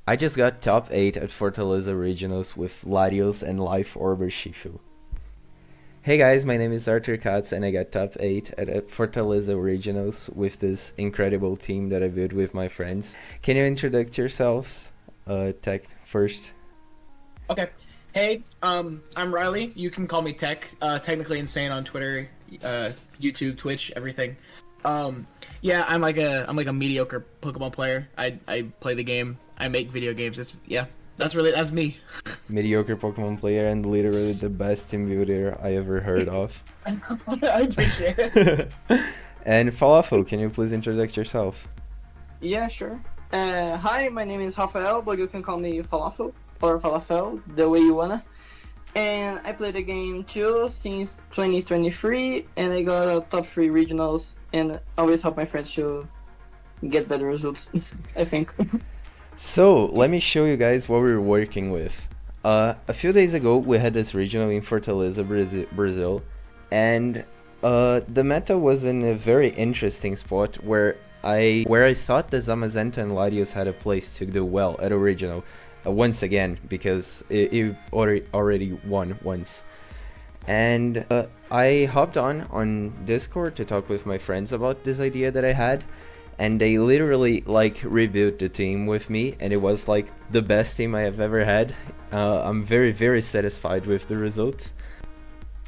I just got top 8 at Fortaleza Regionals with Latios and Orb Urshifu. Hey guys, my name is Arthur Katz and I got top 8 at Fortaleza Regionals with this incredible team that I built with my friends. Can you introduce yourselves, Tech, first? Okay. Hey, I'm Riley. You can call me Tech. Technically Insane on Twitter, YouTube, Twitch, everything. Yeah, I'm like a mediocre Pokemon player. I play the game. I make video games. That's me. Mediocre Pokemon player and literally the best team builder I ever heard of. I appreciate it. And Falafel, can you please introduce yourself? Yeah, sure. Hi, my name is Rafael, but you can call me Falafel or Falafel, the way you wanna. And I play the game too since 2023, and I got a top 3 regionals, and always help my friends to get better results, I think. So, let me show you guys what we're working with. A few days ago, we had this regional in Fortaleza, Brazil, and the meta was in a very interesting spot where I thought the Zamazenta and Latios had a place to do well at a regional, once again, because it already won once. And I hopped on Discord to talk with my friends about this idea that I had, and they literally like rebuilt the team with me, and it was like the best team I have ever had. I'm very satisfied with the results.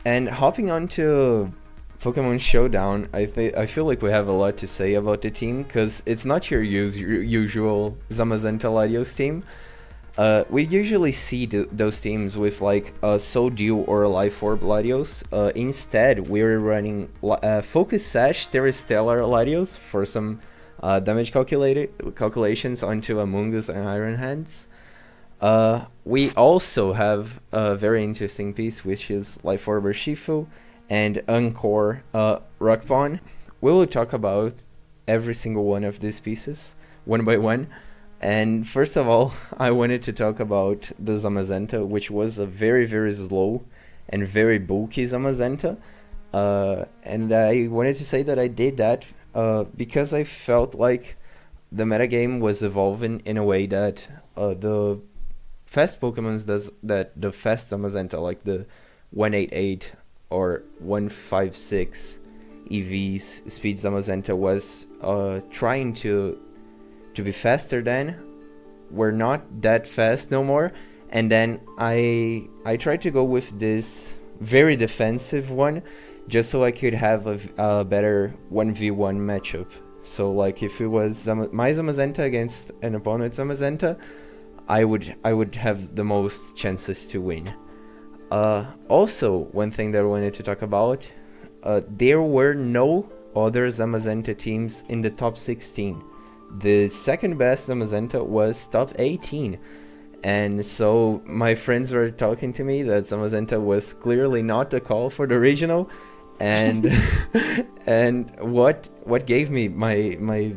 And hopping on to Pokemon Showdown, I feel like we have a lot to say about the team, because it's not your usual Zamazenta Latios team. We usually see those teams with like Soldew or Life Orb Latios. Instead, we're running Focus Sash Terrestellar Latios for some damage calculations onto Amoonguss and Iron Hands. We also have a very interesting piece, which is Life Orb Urshifu and Encore Rock Pawn. We will talk about every single one of these pieces one by one. And first of all, I wanted to talk about the Zamazenta, which was a very slow and very bulky Zamazenta. And I wanted to say that I did that because I felt like the metagame was evolving in a way that the fast Pokemons the fast Zamazenta, like the 188 or 156 EVs speed Zamazenta was trying to be faster than, we're not that fast no more. And then I tried to go with this very defensive one just so I could have a better 1v1 matchup. So like if it was my Zamazenta against an opponent Zamazenta, I would have the most chances to win. Also, one thing that I wanted to talk about, there were no other Zamazenta teams in the top 16. The second best Zamazenta was top 18, and so my friends were talking to me that Zamazenta was clearly not the call for the regional, and and what gave me my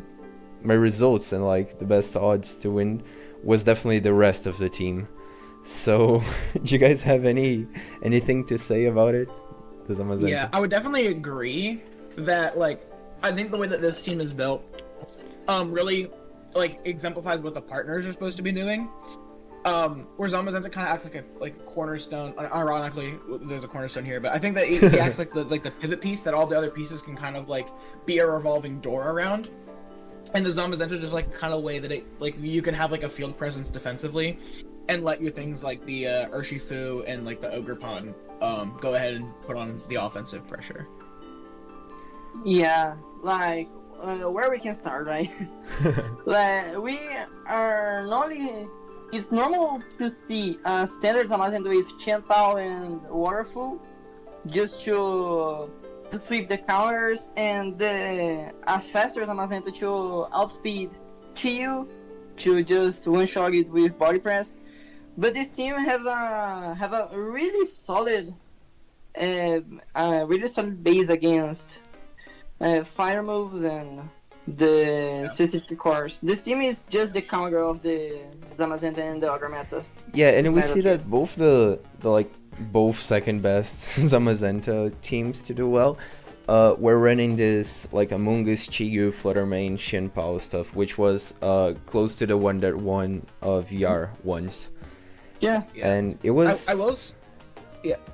results and like the best odds to win was definitely the rest of the team. So do you guys have anything to say about it, the Zamazenta? Yeah, I would definitely agree that I think the way that this team is built really exemplifies what the partners are supposed to be doing. Where Zamazenta kind of acts like a cornerstone. Ironically, there's a cornerstone here, but I think that he acts like the pivot piece that all the other pieces can kind of be a revolving door around. And the Zamazenta is just kind of way that you can have a field presence defensively, and let your things like the Urshifu and the Ogerpon go ahead and put on the offensive pressure. Yeah, where we can start, right? We are normally, it's normal to see standard Zamazenta with Chantal and Waterful just to sweep the counters, and a faster Zamazenta to outspeed Chiyu to just one-shot it with body press. But this team have a really solid base against fire moves and the specific cores. This team is just the counter of the Zamazenta and the other metas. Yeah, and we see that both both second best Zamazenta teams to do well we're running this like Among Us, Chiyu, Fluttermane, Shinpao stuff, which was close to the one that won VR once. Yeah. And it was.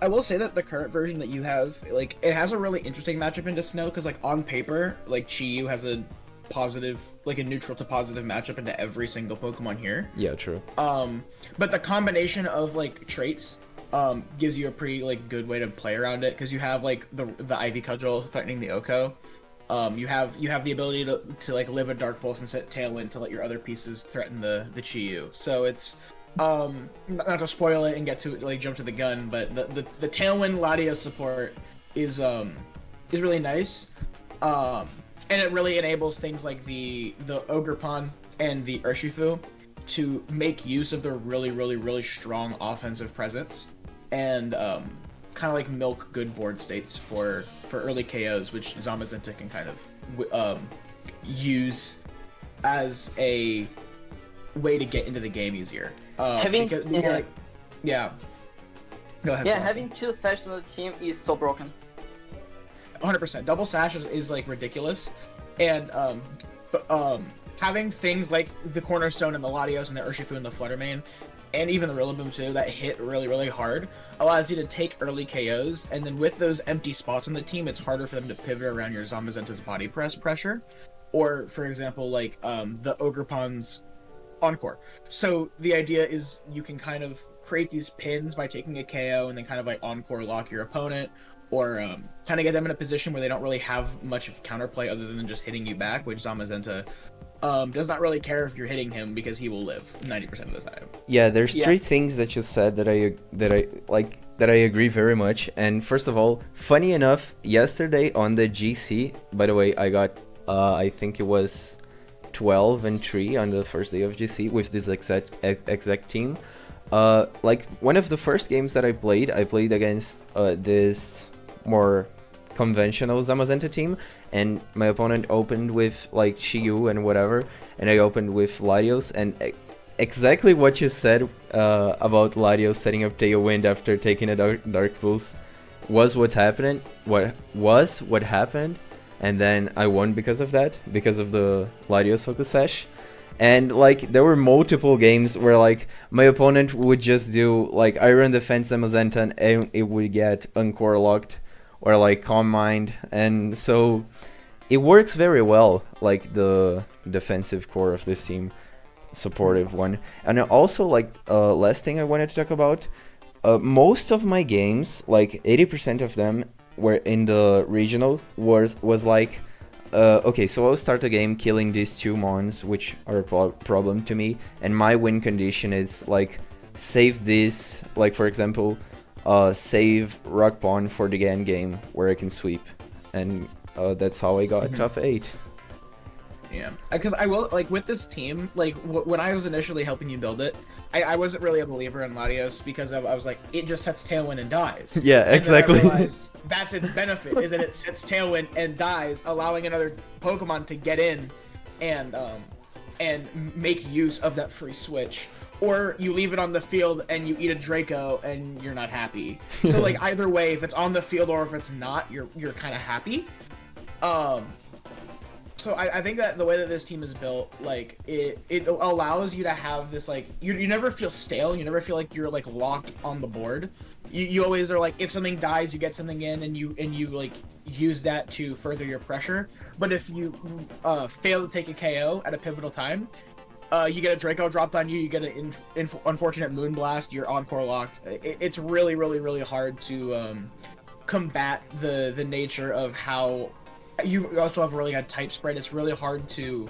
I will say that the current version that you have, like, it has a really interesting matchup into Snow, because, like, on paper, like, Chiyu has a positive, like, a neutral to positive matchup into every single Pokemon here. Yeah, true. But the combination of, like, traits, gives you a pretty, like, good way to play around it, because you have, like, the Ivy Cudgel threatening the Oko. You have the ability to like, live a Dark Pulse and set Tailwind to let your other pieces threaten the Chiyu. So it's, not to spoil it and get to like jump to the gun, but the Tailwind Latios support is really nice, and it really enables things like the Ogerpon and the Urshifu to make use of their really strong offensive presence, and kind of like milk good board states for early KOs, which Zamazenta can kind of use as a way to get into the game easier. Go ahead. Yeah, having 2 Sash on the team is so broken. 100%. Double Sash is like ridiculous, and having things like the Cornerstone and the Latios and the Urshifu and the Fluttermane, and even the Rillaboom too, that hit really hard, allows you to take early KOs, and then with those empty spots on the team, it's harder for them to pivot around your Zamazenta's body pressure, or for example, like the Ogerpon's Encore. So the idea is you can kind of create these pins by taking a KO and then kind of like Encore lock your opponent, or kind of get them in a position where they don't really have much of counterplay other than just hitting you back, which Zamazenta does not really care if you're hitting him because he will live 90% of the time. Yeah, there's 3 things that you said that I agree very much. And first of all, funny enough, yesterday on the GC, by the way, I got I think it was 12-3 on the first day of GC with this exact team. Like one of the first games that I played against this more conventional Zamazenta team, and my opponent opened with like Chiyu and whatever, and I opened with Latios, and exactly what you said about Latios setting up Tailwind after taking a Dark Pulse was what happened, and then I won because of that, because of the Latios Focus Sash. And like there were multiple games where like my opponent would just do like Iron Defense Zamazenta and it would get Encore locked, or like Calm Mind, and so it works very well, like the defensive core of this team, supportive one. And also like last thing I wanted to talk about, most of my games, like 80% of them were in the regional, was like okay, so I'll start the game killing these 2 mons, which are a problem to me, and my win condition is like save this, like for example save Rock Pawn for the end game where I can sweep, and that's how I got top 8. Yeah, because I will, like, with this team, like, when I was initially helping you build it, I wasn't really a believer in Latios, because I was like, it just sets Tailwind and dies. Yeah, and exactly. Then I realized that's its benefit, is that it sets Tailwind and dies, allowing another Pokemon to get in and make use of that free switch. Or you leave it on the field and you eat a Draco and you're not happy. So like either way, if it's on the field or if it's not, you're kind of happy. So I think that the way that this team is built, like it allows you to have this, like, you never feel stale. You never feel like you're like locked on the board. You always are like, if something dies, you get something in, and you like use that to further your pressure. But if you fail to take a KO at a pivotal time, you get a Draco dropped on you. You get an unfortunate Moonblast. You're Encore locked. It's really hard to combat the nature of how. You also have a really good type spread. It's really hard to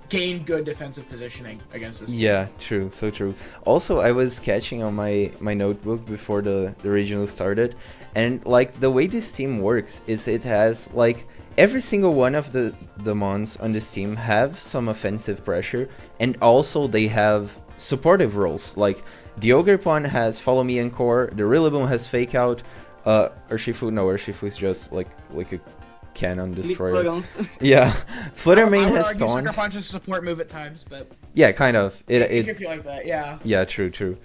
gain good defensive positioning against this team. Yeah, true, so true. Also, I was sketching on my notebook before the regional started, and like the way this team works is it has like every single one of the mons on this team have some offensive pressure, and also they have supportive roles. Like the Ogerpon has Follow Me Encore, the Rillaboom has Fake Out, Urshifu is just like a cannon destroyer. Yeah, Fluttermane has Taunt. Sucker Punch is a support move at times, but yeah, kind of. It can feel like that, yeah. Yeah, true.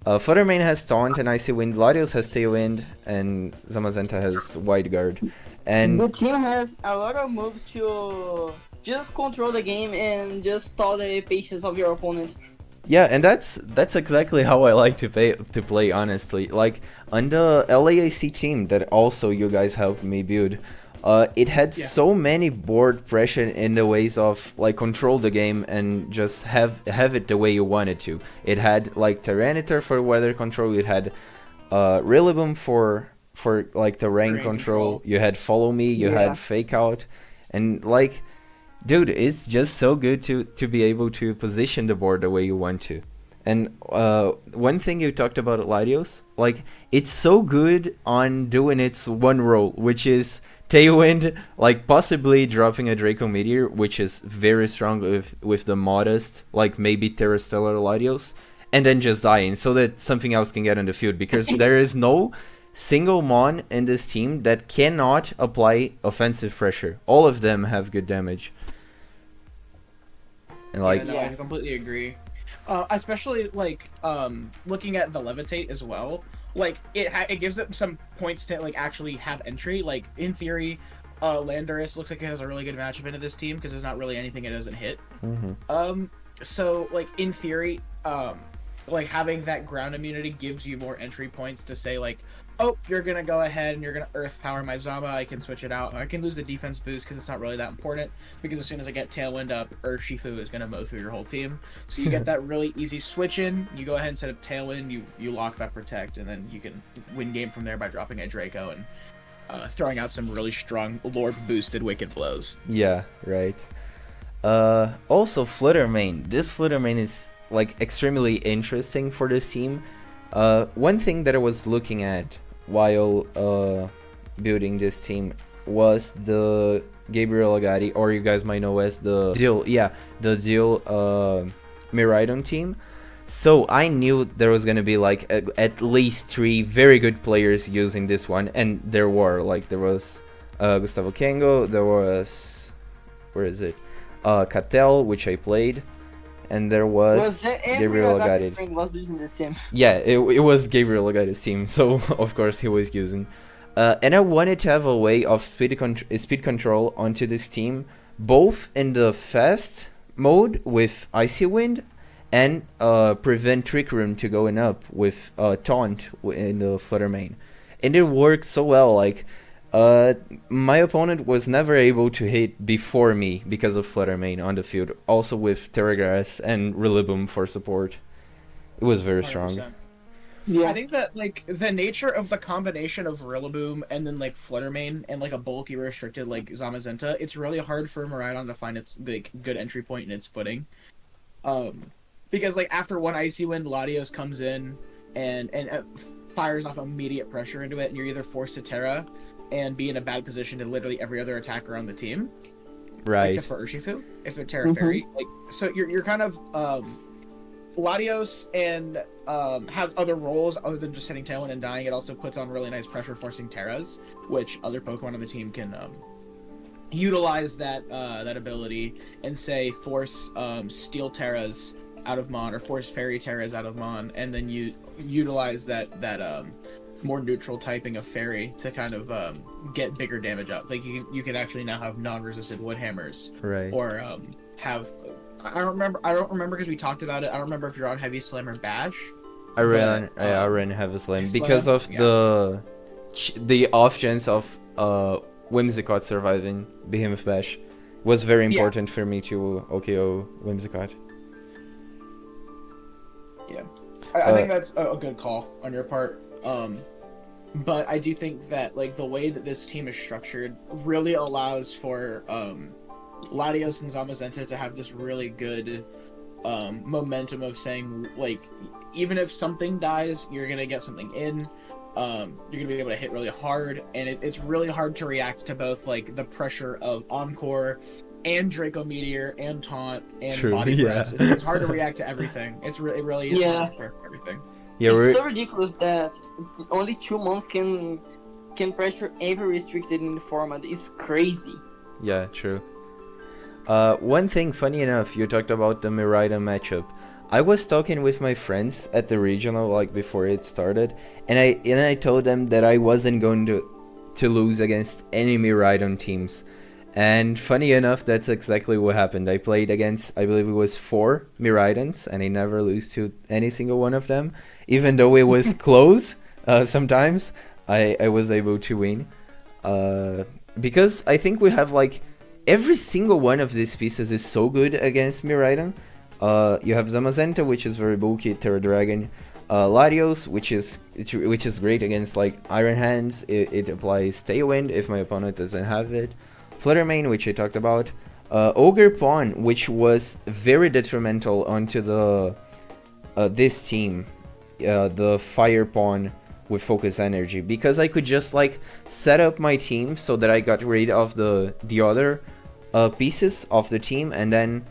Fluttermane has Taunt and Icy Wind, Latios has Tailwind, and Zamazenta has Wide Guard. And the team has a lot of moves to just control the game and just stall the patience of your opponent. yeah, and that's exactly how I like to play, honestly. Like, on the LAAC team that also you guys helped me build, it had so many board pressure in the ways of, like, control the game and just have it the way you wanted to. It had, like, Tyranitar for weather control, it had Rillaboom for like, terrain control, you had Follow Me, you had Fake Out, and, like, dude, it's just so good to be able to position the board the way you want to. And one thing you talked about Latios, like, it's so good on doing its one role, which is Tailwind, like, possibly dropping a Draco Meteor, which is very strong with the modest, like, maybe Terrastellar Latios, and then just dying so that something else can get on the field, because there is no single Mon in this team that cannot apply offensive pressure. All of them have good damage. And, like, I completely agree. Especially, like, looking at the Levitate as well, like, it gives them some points to, like, actually have entry. Like, in theory, Landorus looks like it has a really good matchup into this team because there's not really anything it doesn't hit. So, like, in theory, like, having that ground immunity gives you more entry points to say, like, oh, you're gonna go ahead and you're gonna Earth Power my Zama, I can switch it out. I can lose the defense boost because it's not really that important, because as soon as I get Tailwind up, Urshifu is gonna mow through your whole team. So you get that really easy switch in, you go ahead and set up Tailwind, you lock that Protect, and then you can win game from there by dropping a Draco and throwing out some really strong Lord boosted Wicked Blows. Yeah, right. Also, Fluttermane. This Fluttermane is, like, extremely interesting for this team. One thing that I was looking at while building this team was the Gabriel Agati, or you guys might know as the Dill Miraidon team. So I knew there was gonna be, like, at least 3 very good players using this one, and there was Gustavo Kengo, there was, where is it, Cattell, which I played, and there was Gabriel Agati. Was using this team. Yeah, it was Gabriel Agati's team, so of course he was using. And I wanted to have a way of speed control onto this team, both in the fast mode with Icy Wind, and prevent Trick Room to going up with Taunt in the Fluttermane. And it worked so well, like, my opponent was never able to hit before me because of Fluttermane on the field, also with Terragrass and Rillaboom for support. It was very strong. 100%. Yeah, I think that, like, the nature of the combination of Rillaboom and then, like, Fluttermane and, like, a bulky restricted, like, Zamazenta, it's really hard for Miraidon to find its, like, good entry point in its footing. Because, like, after one Icy Wind, Latios comes in and fires off immediate pressure into it, and you're either forced to Terra and be in a bad position to literally every other attacker on the team, Right. except for Urshifu, if they're Terra Fairy. Like, so you're kind of Latios and have other roles other than just hitting Tailwind and dying. It also puts on really nice pressure forcing Terras, which other Pokemon on the team can utilize that ability and say force Steel Terras out of Mon or force Fairy Terras out of Mon, and then you utilize that more neutral typing of Fairy to kind of get bigger damage up. Like, you can actually now have non-resistant Wood Hammers, Right. or have. I don't remember because we talked about it. I don't remember if you're on Heavy Slam or Bash. I ran Heavy Slam Slam, because of yeah. the off chance of Whimsicott surviving Behemoth Bash was very important for me to OKO Whimsicott. Yeah, I think that's a good call on your part. But I do think that, like, the way that this team is structured really allows for Latios and Zamazenta to have this really good momentum of saying, like, even if something dies, you're gonna get something in. You're gonna be able to hit really hard, and it's really hard to react to both, like, the pressure of Encore and Draco Meteor and Taunt and Body Press. It's hard to react to everything. It really is hard to prepare for everything. Yeah, it's so ridiculous that only 2 months can pressure every restricted in the format. It's crazy. Yeah, true. One thing, funny enough, you talked about the Miraidon matchup. I was talking with my friends at the regional like before it started, and I told them that I wasn't going to lose against any Miraidon teams. And funny enough, that's exactly what happened. I played against, I believe it was 4 Miraidons, and I never lose to any single one of them. Even though it was close, sometimes I was able to win. Because I think we have like, every single one of these pieces is so good against Miraidon. You have Zamazenta, which is very bulky, Terra Dragon. Latios, which is great against like Iron Hands. It applies Tailwind if my opponent doesn't have it. Fluttermane, which I talked about. Ogre Pawn, which was very detrimental onto the this team, the Fire Pawn with Focus Energy, because I could just like set up my team so that I got rid of the other pieces of the team, and then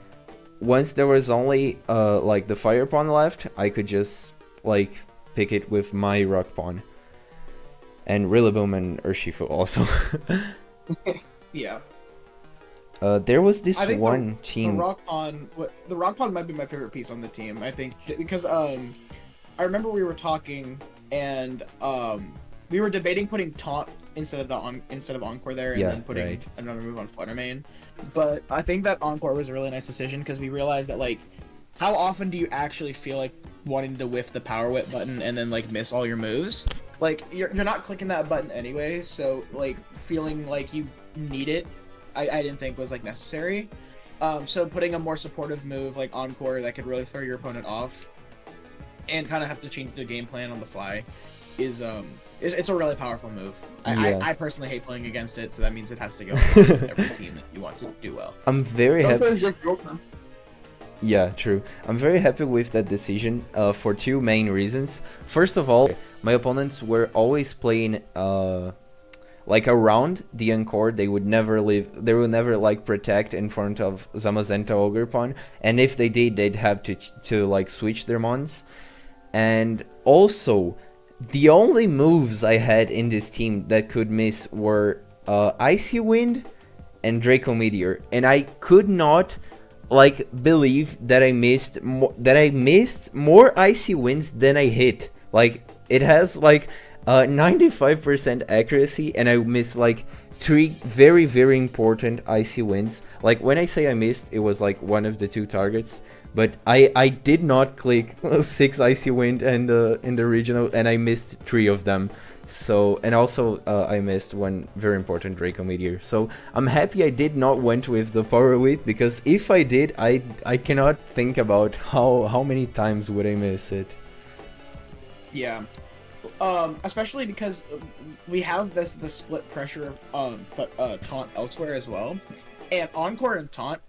once there was only like the Fire Pawn left, I could just like pick it with my Rock Pawn. And Rillaboom and Urshifu also. Yeah. There was this I think one team. The Rock Pawn might be my favorite piece on the team. I think because I remember we were talking and we were debating putting Taunt instead of Encore there, and then putting another move on Fluttermane. But I think that Encore was a really nice decision because we realized that like, how often do you actually feel like wanting to whiff the Power Whip button and then like miss all your moves? Like you're not clicking that button anyway, so like feeling like you need it, I didn't think was like necessary. So putting a more supportive move like Encore that could really throw your opponent off and kind of have to change the game plan on the fly is it's a really powerful move. I personally hate playing against it, so that means it has to go with every team that you want to do well. I'm very happy. Yeah, true. I'm very happy with that decision for 2 main reasons. First of all, my opponents were always playing like around the Encore. They would never like protect in front of Zamazenta Ogre Pawn, and if they did, they'd have to like switch their mons. And also, the only moves I had in this team that could miss were Icy Wind and Draco Meteor, and I could not like believe that I missed more Icy Winds than I hit. Like it has like 95% accuracy, and I missed like 3 very, very important Icy Winds. Like when I say I missed, it was like one of the 2 targets, but I did not click 6 Icy Wind in the regional, and I missed 3 of them. So, and also I missed one very important Draco Meteor. So I'm happy I did not went with the Power Whip, because if I did, I cannot think about how many times would I miss it. Yeah. Especially because we have the split pressure of Taunt elsewhere as well, and Encore and Taunt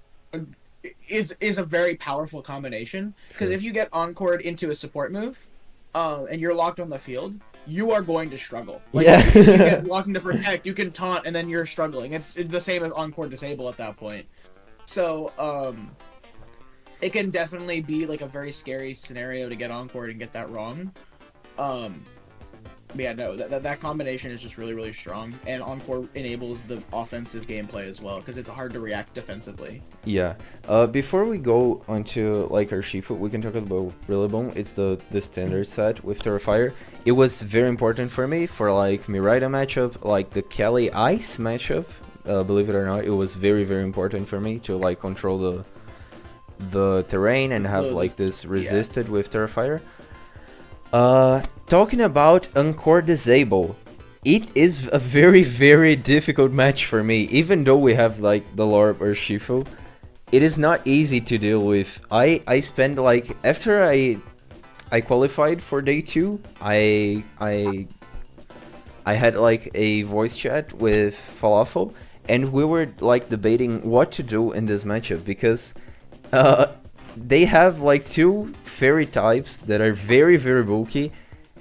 is a very powerful combination, because if you get Encored into a support move, and you're locked on the field, you are going to struggle. Like, if you get locked into Protect, you can Taunt, and then you're struggling. It's the same as Encore Disable at that point. So, it can definitely be like a very scary scenario to get Encored and get that wrong. But yeah, no, that combination is just really, really strong, and Encore enables the offensive gameplay as well, because it's hard to react defensively. Yeah. Before we go onto like Urshifu, we can talk about Rillaboom. It's the standard set with Terrifier. It was very important for me for like Miraidon matchup, like the Kelly Ice matchup. Believe it or not, it was very, very important for me to like control the terrain and have like this resisted with Terrifier. Talking about Encore Disable, it is a very, very difficult match for me. Even though we have like the Orb Urshifu, it is not easy to deal with. I spent like, after I qualified for day 2, I had like a voice chat with Falafel, and we were like debating what to do in this matchup, because they have like 2 fairy types that are very, very bulky,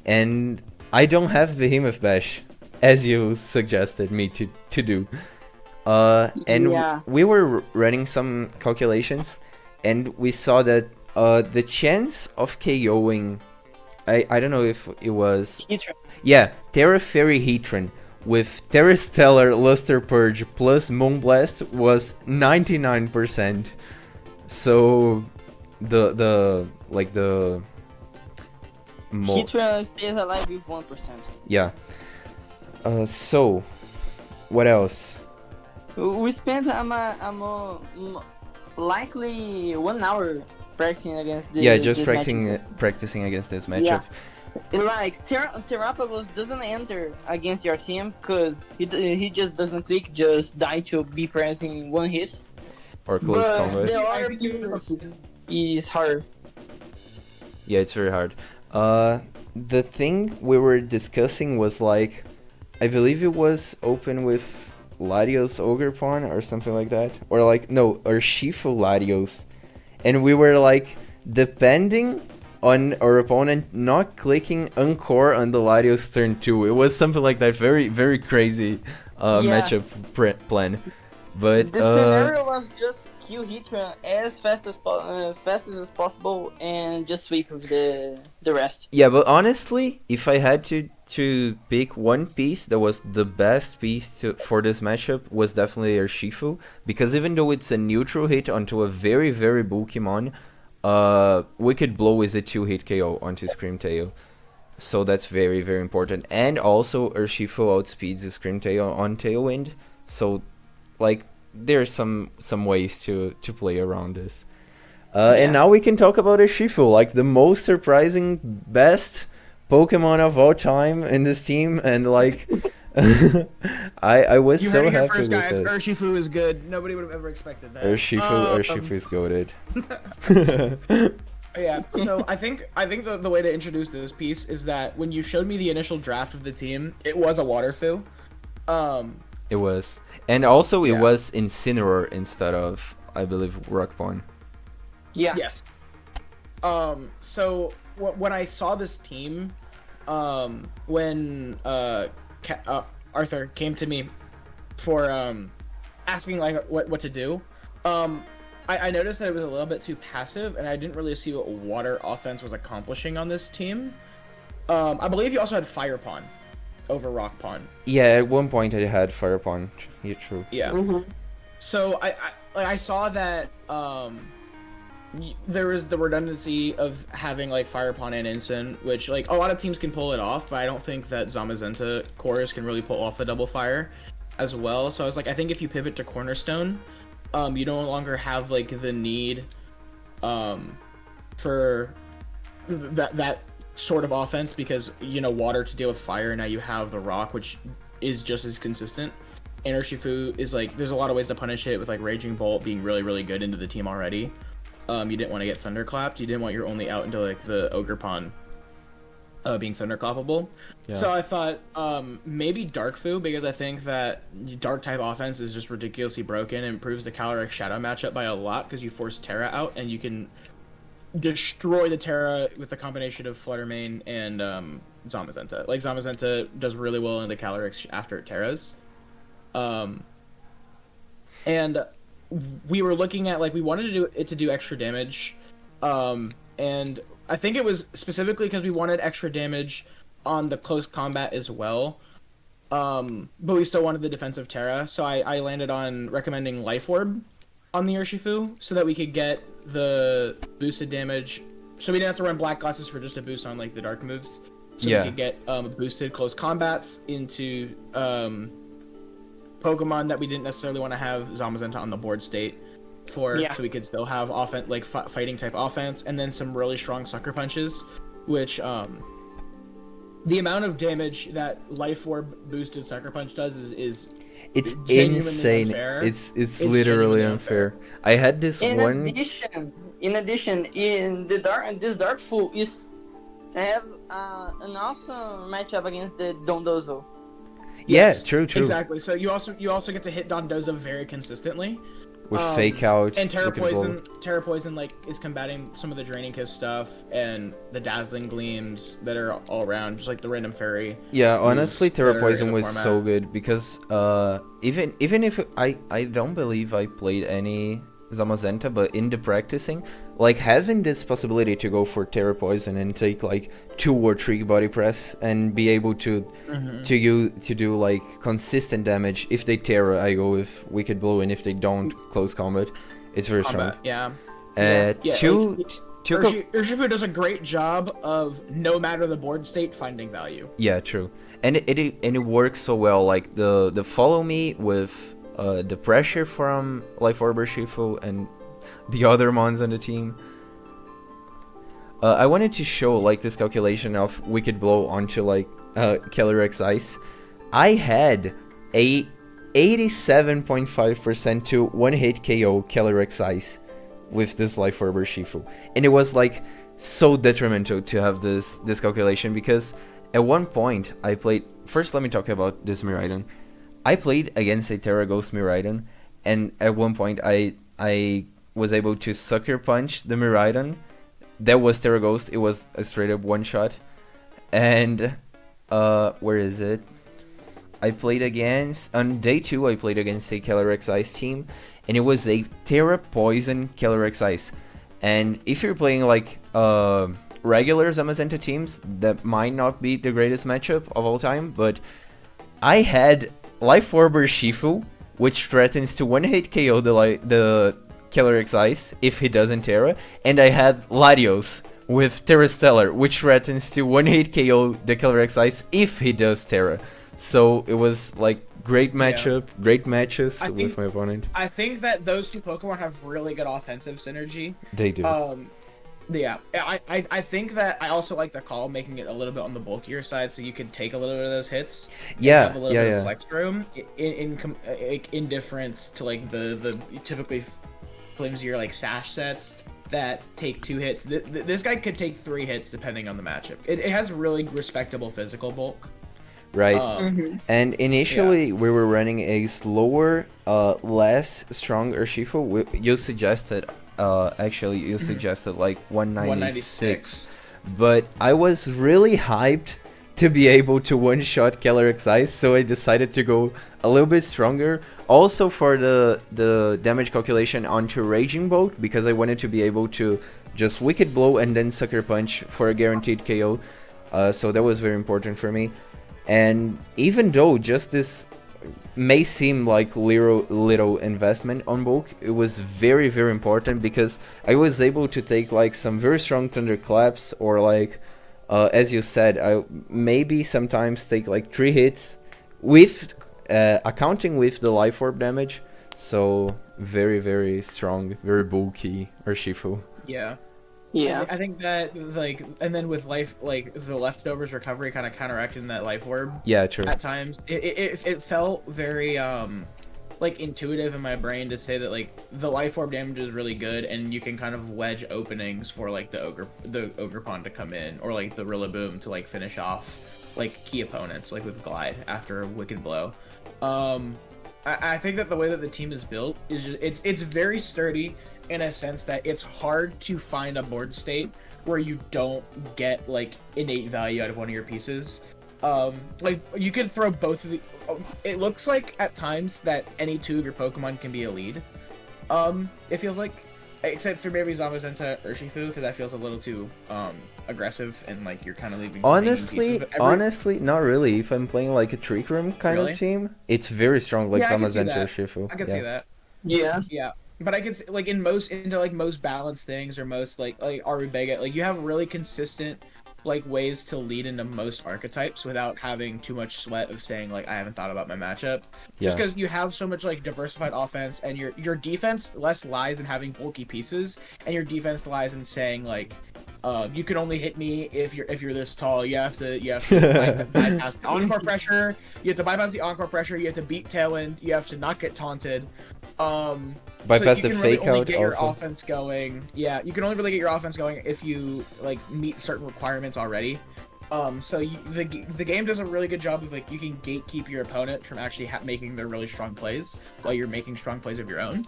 and I don't have Behemoth Bash, as you suggested me to do. And we were running some calculations, and we saw that the chance of KOing, I don't know if it was... Heatran. Yeah, Terra Fairy Heatran with Terra Stellar Luster Purge plus Moonblast was 99%. So the like the Heatran stays alive with 1%. yeah. So what else? We spent likely 1 hour practicing against this. Yeah, just this matchup. practicing against this matchup. Like Terrapagos doesn't enter against your team because he just doesn't click, just die to be pressing one hit. Or close But combat. the other players is hard. Yeah, it's very hard. The thing we were discussing was like, I believe it was open with Latios Pawn or something like that, or like no, Urshifu Latios, and we were like depending on our opponent not clicking Encore on the Latios turn 2. It was something like that, very crazy matchup plan. But the scenario was just kill Heatran as fast as possible and just sweep with the rest. Yeah, but honestly, if I had to pick one piece that was the best piece for this matchup, was definitely Urshifu, because even though it's a neutral hit onto a very bulky mon, Wicked Blow is a 2-hit KO onto Scream Tail. So that's very important. And also Urshifu outspeeds the Scream Tail on Tailwind. So like there's some ways to play around this. And now we can talk about Urshifu, like the most surprising best Pokemon of all time in this team, and like I was You so heard it here happy first, with guys. it. Urshifu is good. Nobody would have ever expected that. Urshifu is goated. Yeah, so I think the way to introduce this piece is that when you showed me the initial draft of the team, it was a Waterfu. It was, and also it Yeah. was Incineroar instead of, I believe, Rockpawn. Yeah. Yes. So when I saw this team, when Arthur came to me for asking like what to do, I noticed that it was a little bit too passive, and I didn't really see what water offense was accomplishing on this team. I believe you also had Fire Pawn over Rock Pawn. Yeah, at one point I had Fire Pawn. Yeah, true. Yeah. Mm-hmm. So I saw that there was the redundancy of having like Fire Pawn and Incin, which like a lot of teams can pull it off, but I don't think that Zamazenta cores can really pull off the double fire as well. So I was like, I think if you pivot to Cornerstone, you no longer have like the need for that sort of offense, because you know water to deal with fire. Now you have the rock, which is just as consistent. And Urshifu is like, there's a lot of ways to punish it with like Raging Bolt being really good into the team already. You didn't want to get Thunderclapped. You didn't want your only out into like the Ogre Pawn being Thunderclappable. Yeah. So I thought maybe Darkfu, because I think that Dark type offense is just ridiculously broken and improves the Calyrex Shadow matchup by a lot, because you force Terra out and you can destroy the Terra with the combination of Fluttermane and Zamazenta. Like Zamazenta does really well in the Calyrex after it Terras. And we were looking at like, we wanted to do extra damage, and I think it was specifically because we wanted extra damage on the close combat as well, but we still wanted the defensive Terra, so I landed on recommending Life Orb on the Urshifu so that we could get the boosted damage, so we didn't have to run Black Glasses for just a boost on like the dark moves, so we could get boosted close combats into Pokemon that we didn't necessarily want to have Zamazenta on the board state for, so we could still have offense, like fighting type offense, and then some really strong sucker punches, which the amount of damage that Life Orb boosted sucker punch does is it's genuinely insane. unfair. It's literally unfair. I had this In one. addition, in this Dark Fool is have an awesome matchup against the Dondozo. Yeah, true. Exactly. So you also get to hit Dondozo very consistently. With Fake Out. And Terra Poison like is combating some of the Draining Kiss stuff and the Dazzling Gleams that are all around, just like the random fairy. Yeah, honestly, Terra that are Poison in the was so good because even if I don't believe I played any Zamazenta, but in the practicing, like having this possibility to go for Terra Poison and take like 2 or 3 body press and be able to do like consistent damage. If they Terra, I go with Wicked Blow, and if they don't, close combat. It's very strong. Yeah. Two Urshifu does a great job of, no matter the board state, finding value. Yeah, true, and it works so well. Like the follow me with the pressure from Life Orb Urshifu and the other mons on the team. I wanted to show like this calculation of Wicked Blow onto like Calyrex Ice. I had a 87.5% to one hit KO Calyrex Ice with this Life Orb Urshifu, and it was like so detrimental to have this calculation, because at one point I played. First, let me talk about this Miraidon. I played against a Terra Ghost Miraidon, and at one point I was able to Sucker Punch the Miraidon. That was Terra Ghost. It was a straight up one shot. And where is it? I played against, on day 2 I played against a Calyrex Ice team, and it was a Terra Poison Calyrex Ice. And if you're playing like regular Zamazenta teams, that might not be the greatest matchup of all time, but I had Life Orb Urshifu, which threatens to one-hit KO the Calyrex Ice if he doesn't Terra, and I had Latios with Terra Stellar, which threatens to one-hit KO the Calyrex Ice if he does Terra. So it was like great matchup, great matches with my opponent. I think that those two Pokemon have really good offensive synergy. They do. Yeah, I think that I also like the call, making it a little bit on the bulkier side, so you can take a little bit of those hits. Yeah, have a little bit of flex room in difference to like the typically flimsier like Sash sets that take 2 hits. This guy could take 3 hits depending on the matchup. It has really respectable physical bulk. Right. And initially we were running a slower, less strong Urshifu. You suggested, actually you suggested like 196. But I was really hyped to be able to one-shot Calyrex Ice, so I decided to go a little bit stronger. Also for the damage calculation onto Raging Bolt, because I wanted to be able to just Wicked Blow and then Sucker Punch for a guaranteed KO. So that was very important for me. And even though just this may seem like little investment on bulk, it was very, very important, because I was able to take like some very strong Thunderclaps, or like as you said, I maybe sometimes take like 3 hits with accounting with the Life Orb damage. So very, very strong, very bulky Urshifu. Yeah, I think that like, and then with life, like the leftovers recovery kind of counteracting that Life Orb. Yeah, true. At times, it felt very like intuitive in my brain to say that like the Life Orb damage is really good, and you can kind of wedge openings for like the Ogre Pond to come in, or like the Rillaboom to like finish off like key opponents, like with Glide after a Wicked Blow. I think that the way that the team is built is just, it's very sturdy, in a sense that it's hard to find a board state where you don't get like innate value out of one of your pieces. Like you could throw both of the. It looks like at times that any 2 of your Pokemon can be a lead. It feels like, except for maybe Zamazenta Urshifu, because that feels a little too aggressive, and like you're kind of leaving. Honestly, not really. If I'm playing like a Trick Room kind of team, it's very strong, like Zamazenta Urshifu. I can see that. Yeah. But I can see, like, most balanced things, or most like Arubega, like you have really consistent like ways to lead into most archetypes without having too much sweat of saying like I haven't thought about my matchup. Just because you have so much like diversified offense, and your defense less lies in having bulky pieces, and your defense lies in saying like you can only hit me if you're this tall. You have to bypass the Encore pressure. You have to bypass the Encore pressure. You have to beat Tailwind. You have to not get taunted. Bypass so the fake really out get also. Your offense going. Yeah, you can only really get your offense going if you like meet certain requirements already. So the game does a really good job of like you can gatekeep your opponent from actually making their really strong plays while you're making strong plays of your own.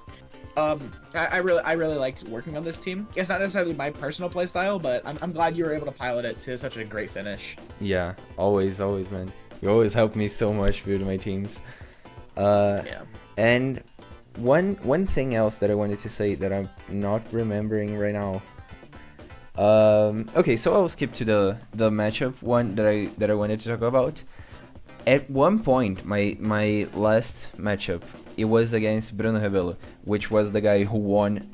I really liked working on this team. It's not necessarily my personal play style, but I'm glad you were able to pilot it to such a great finish. Yeah, always, man. You always help me so much build my teams. And one thing else that I wanted to say that I'm not remembering right now. Okay, so I'll skip to the matchup one that I wanted to talk about. At one point, my last matchup, it was against Bruno Rebelo, which was the guy who won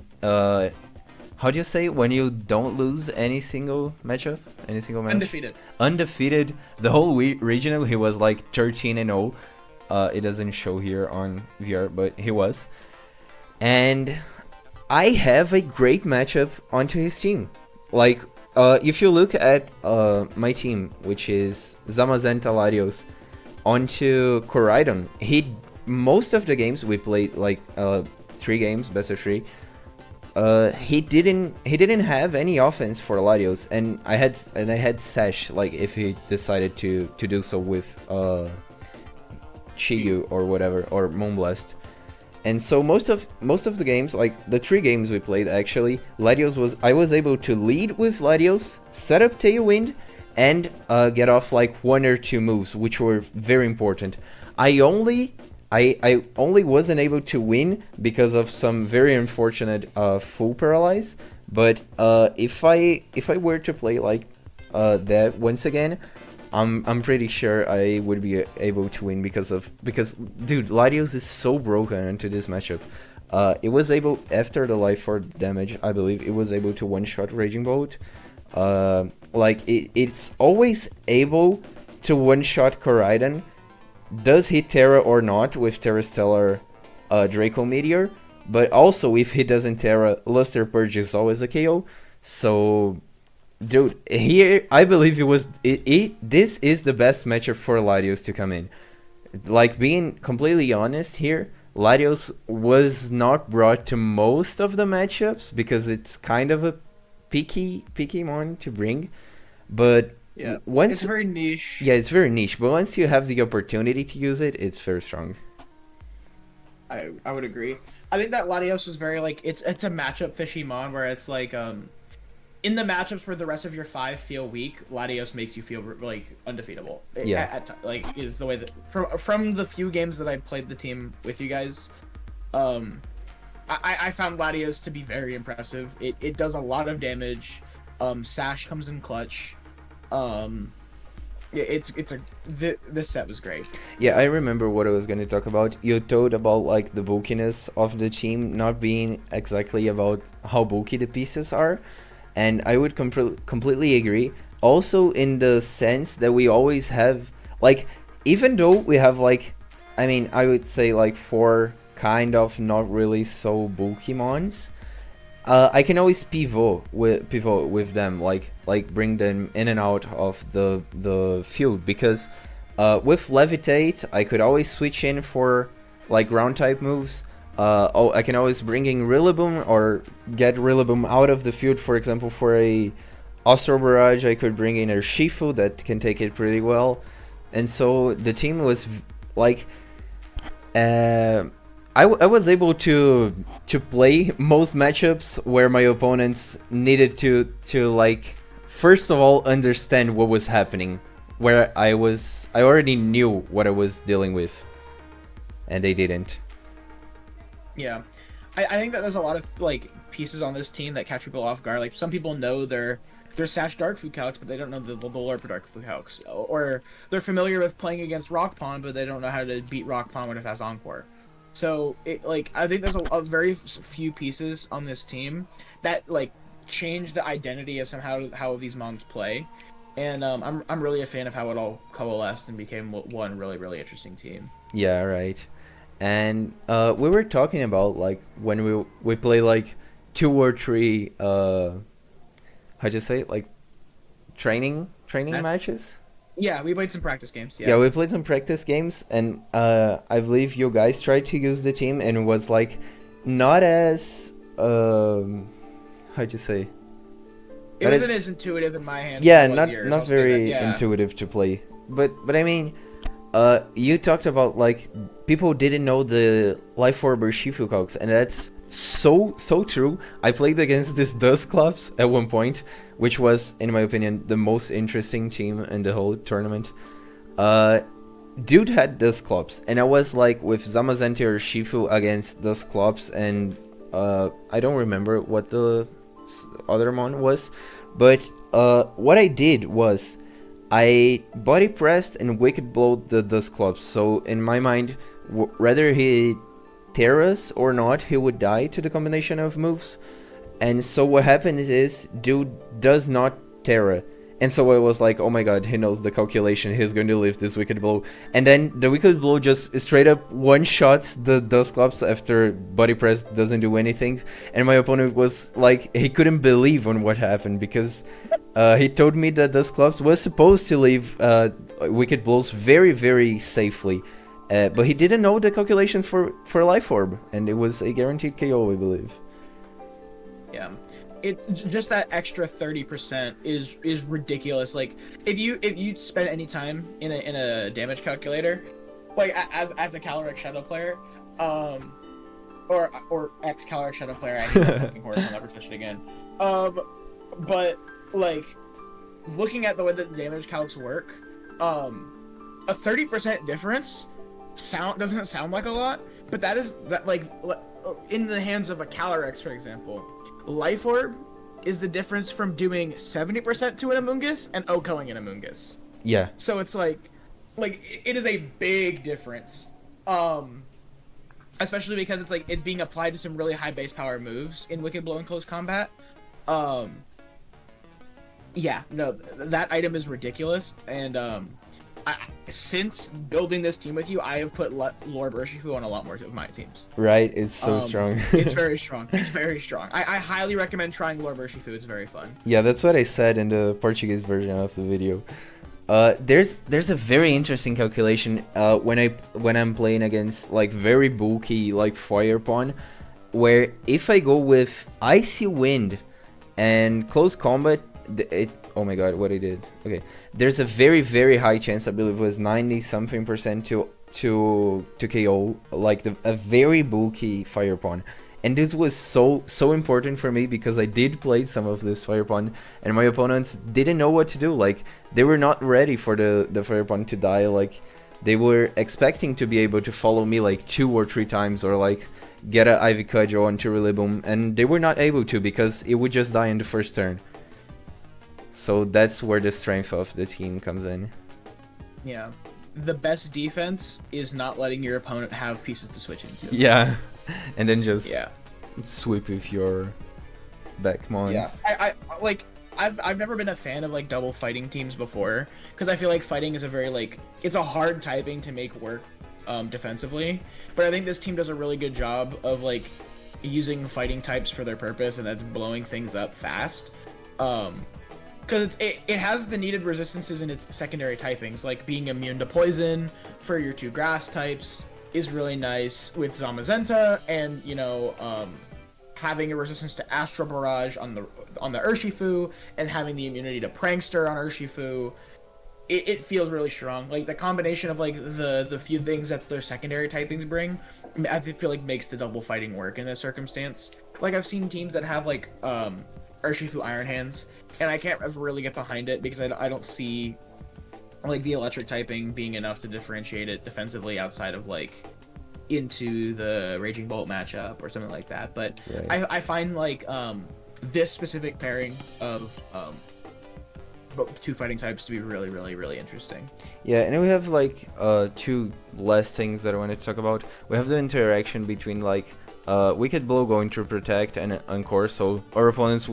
how do you say when you don't lose any single matchup, any single match? Undefeated. Undefeated. The whole regional, he was like 13-0. It doesn't show here on VR, but he was. And I have a great matchup onto his team. Like, if you look at my team, which is Zamazenta, Latios, onto Miraidon, most of the games we played, like 3 games, best of 3. He didn't have any offense for Latios, and I had Sash, like if he decided to do so with Chiyu or whatever, or Moonblast. And so most of the games, like the 3 games we played actually, I was able to lead with Latios, set up Tailwind, and get off like 1 or 2 moves, which were very important. I only wasn't able to win because of some very unfortunate full paralyze. But if I were to play like that once again, I'm pretty sure I would be able to win because dude, Latios is so broken into this matchup. It was able, after the life for damage, I believe it was able to one-shot Raging Bolt. Like it's always able to one-shot Miraidon. Does hit Terra or not with Terra Stellar Draco Meteor, but also if he doesn't Terra, Luster Purge is always a KO. So, dude, here I believe this is the best matchup for Latios to come in. Like, being completely honest here, Latios was not brought to most of the matchups because it's kind of a picky one to bring, but Yeah, once it's very niche. Yeah, it's very niche, but once you have the opportunity to use it, it's very strong. I would agree. I think that Latios was very like it's a matchup fishy mon where it's like in the matchups where the rest of your 5 feel weak, Latios makes you feel like undefeatable. Yeah, Like is the way that from the few games that I played the team with you guys, I found Latios to be very impressive. It does a lot of damage. Sash comes in clutch. This set was great. Yeah, I remember what I was going to talk about. You told about like the bulkiness of the team not being exactly about how bulky the pieces are, and I would completely agree. Also, in the sense that we always have, like, even though we have like, I mean, I would say like 4 kind of not really so bulky mons. I can always pivot with them, like bring them in and out of the field, because with Levitate I could always switch in for like ground type moves. I can always bring in Rillaboom or get Rillaboom out of the field. For example, for a Astral Barrage, I could bring in Urshifu that can take it pretty well, and so the team was like. I was able to play most matchups where my opponents needed to like first of all understand what was happening, where I already knew what I was dealing with, and they didn't. Yeah, I think that there's a lot of like pieces on this team that catch people off guard. Like some people know their Sash Darkfu calcs, but they don't know the lore for Darkfu calcs, or they're familiar with playing against Rock Pond, but they don't know how to beat Rock Pond when it has Encore. So I think there's a very few pieces on this team that like change the identity of how these mons play, and I'm really a fan of how it all coalesced and became one really interesting team. Yeah, right. And we were talking about like when we play like 2 or 3 how'd you say it? Like training matches. Yeah, we played some practice games. Yeah, we played some practice games, and I believe you guys tried to use the team, and it was like not as how'd you say? It wasn't as intuitive in my hands. Yeah, not very intuitive to play. But I mean, you talked about like people didn't know the Life Orb Urshifu calcs, and that's so true. I played against this Dusclops at one point, which was, in my opinion, the most interesting team in the whole tournament. Dude had Dusclops, and I was like with Zamazenta or Urshifu against Dusclops, and I don't remember what the other mon was, but what I did was I body pressed and wicked blowed the Dusclops. So in my mind, whether he Terras or not, he would die to the combination of moves. And so what happens is, dude does not Terra. And so I was like, oh my god, he knows the calculation, he's going to live this Wicked Blow. And then the Wicked Blow just straight up one-shots the Dusclops after Body Press doesn't do anything. And my opponent was like, he couldn't believe on what happened, because he told me that Dusclops was supposed to leave Wicked Blows very, very safely. But he didn't know the calculations for Life Orb, and it was a guaranteed KO, I believe. Yeah. It just that extra 30% is ridiculous. Like if you spend any time in a damage calculator, like as a Calyrex Shadow player, or ex Calyrex Shadow player, I hate that fucking horse. I'll never touch it again. But like looking at the way that the damage calcs work, a 30% difference doesn't sound like a lot, but that is like in the hands of a Calyrex, for example. Life Orb is the difference from doing 70% to an Amoonguss and OHKOing an Amoonguss. Yeah. So it's like it is a big difference. Especially because it's being applied to some really high base power moves in Wicked Blow in close combat. Yeah, no, that item is ridiculous, and since building this team with you, I have put Orb Urshifu on a lot more of my teams. Right, it's so strong. It's very strong. It's very strong. I highly recommend trying Orb Urshifu. It's very fun. Yeah, that's what I said in the Portuguese version of the video. There's a very interesting calculation when I'm playing against like very bulky like Fire Pawn, where if I go with Icy Wind and close combat, oh my god, what I did. Okay, there's a very, very high chance, I believe it was 90-something% to KO like a very bulky Fire Pawn. And this was so important for me because I did play some of this Fire Pawn and my opponents didn't know what to do. Like they were not ready for the Fire Pawn to die. Like they were expecting to be able to follow me like 2 or 3 times or like get a Ivy Cudgel onto Rillaboom, and they were not able to because it would just die in the first turn. So that's where the strength of the team comes in. Yeah. The best defense is not letting your opponent have pieces to switch into. Yeah. And then just sweep with your back mons. Yeah. I've never been a fan of like double fighting teams before, because I feel like fighting is a very it's a hard typing to make work defensively. But I think this team does a really good job of like using fighting types for their purpose, and that's blowing things up fast. Because it has the needed resistances in its secondary typings, like being immune to poison for your 2 grass types is really nice with Zamazenta, and having a resistance to Astral Barrage on the Urshifu, and having the immunity to Prankster on Urshifu. It feels really strong. Like the combination of like the few things that their secondary typings bring, I feel like makes the double fighting work in this circumstance. Like I've seen teams that have like Urshifu Iron Hands, and I can't really get behind it because I don't see like the electric typing being enough to differentiate it defensively outside of like into the Raging Bolt matchup or something like that. But right. I find like this specific pairing of 2 fighting types to be really, really, really interesting. Yeah, and we have like 2 last things that I wanted to talk about. We have the interaction between like Wicked Blow going to protect and Encore, so our opponents...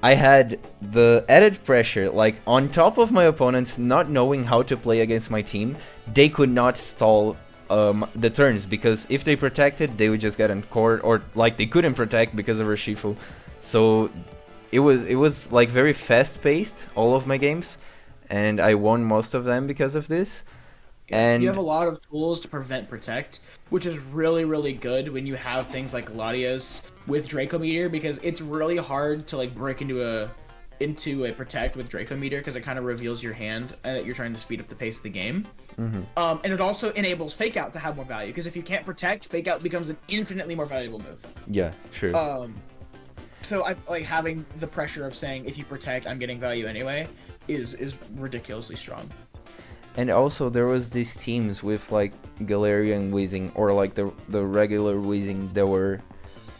I had the added pressure, like on top of my opponents not knowing how to play against my team, they could not stall the turns, because if they protected, they would just get Encore, or like they couldn't protect because of Urshifu. So it was like very fast paced, all of my games, and I won most of them because of this. And you have a lot of tools to prevent protect, which is really, really good when you have things like Latios with Draco Meteor, because it's really hard to like break into a protect with Draco Meteor, because it kind of reveals your hand and that you're trying to speed up the pace of the game. Mm-hmm. And it also enables Fake Out to have more value, because if you can't protect, Fake Out becomes an infinitely more valuable move. Yeah, true. So I like having the pressure of saying if you protect, I'm getting value anyway, is ridiculously strong. And also there was these teams with like Galarian Weezing, or like the regular Weezing that were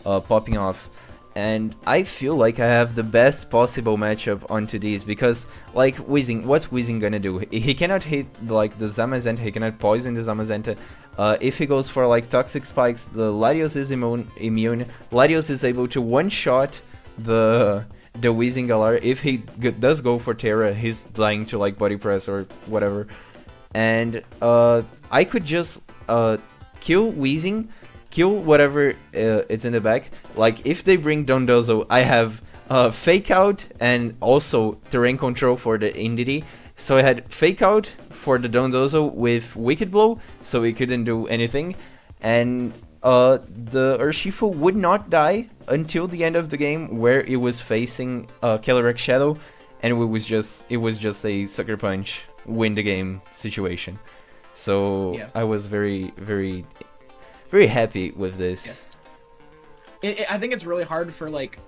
popping off, and I feel like I have the best possible matchup onto these, because like Weezing, what's Weezing gonna do? He cannot hit like the Zamazenta, he cannot poison the Zamazenta. If he goes for like Toxic Spikes, the Latios is immune. Latios is able to one-shot the Weezing Galar, if he does go for Terra, he's dying to like body press or whatever. And I could just kill Weezing, kill whatever it's in the back. Like if they bring Dondozo, I have Fake Out and also Terrain Control for the Indity. So I had Fake Out for the Dondozo with Wicked Blow, so he couldn't do anything. And the Urshifu would not die until the end of the game, where it was facing Calyrex Shadow, and it was just a Sucker Punch, win the game situation. So yeah. I was very, very, very happy with this. Yeah. I think it's really hard for like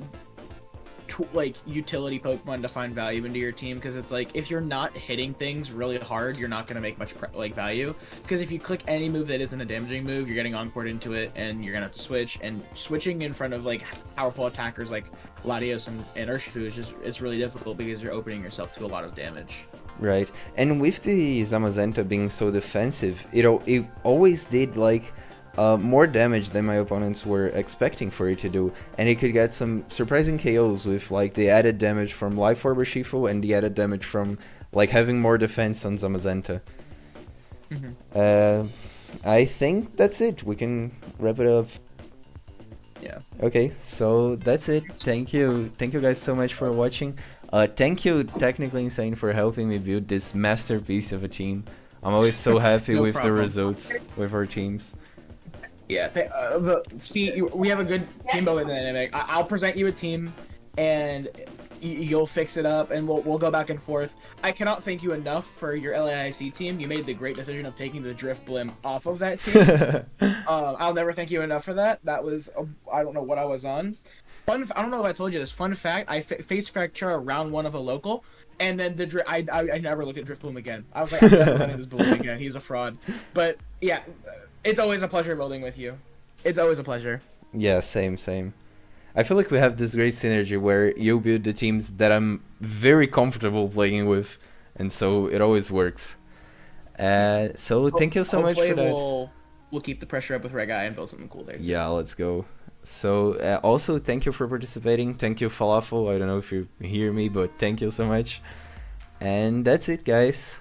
utility Pokemon to find value into your team, because it's like if you're not hitting things really hard, you're not going to make much value, because if you click any move that isn't a damaging move, you're getting Encored into it and you're going to have to switch, and switching in front of like powerful attackers like Latios and Urshifu is just, it's really difficult because you're opening yourself to a lot of damage. Right, and with the Zamazenta being so defensive, it always did like more damage than my opponents were expecting for it to do, and it could get some surprising KOs with like the added damage from Life Orb Urshifu and the added damage from like having more defense on Zamazenta. I think that's it. We can wrap it up. Yeah. Okay, so that's it. Thank you guys so much for watching. Thank you Technically Insane for helping me build this masterpiece of a team. I'm always so happy No with problem. the results with our teams. Yeah, see, we have a good team building dynamic. I'll present you a team, and you'll fix it up, and we'll go back and forth. I cannot thank you enough for your LAIC team. You made the great decision of taking the Drift Blim off of that team. I'll never thank you enough for that. That was, I don't know what I was on. I don't know if I told you this. Fun fact, I faced Fractura round 1 of a local, and then I never looked at Drift Bloom again. I was like, I'm never letting this Bloom again. He's a fraud. But yeah, it's always a pleasure building with you. It's always a pleasure. Yeah, same. I feel like we have this great synergy where you build the teams that I'm very comfortable playing with, and so it always works. So thank you so much for that. We'll keep the pressure up with Regai and build something cool there too. Yeah, let's go. So also thank you for participating. Thank you Falafel. I don't know if you hear me, but thank you so much. And that's it, guys.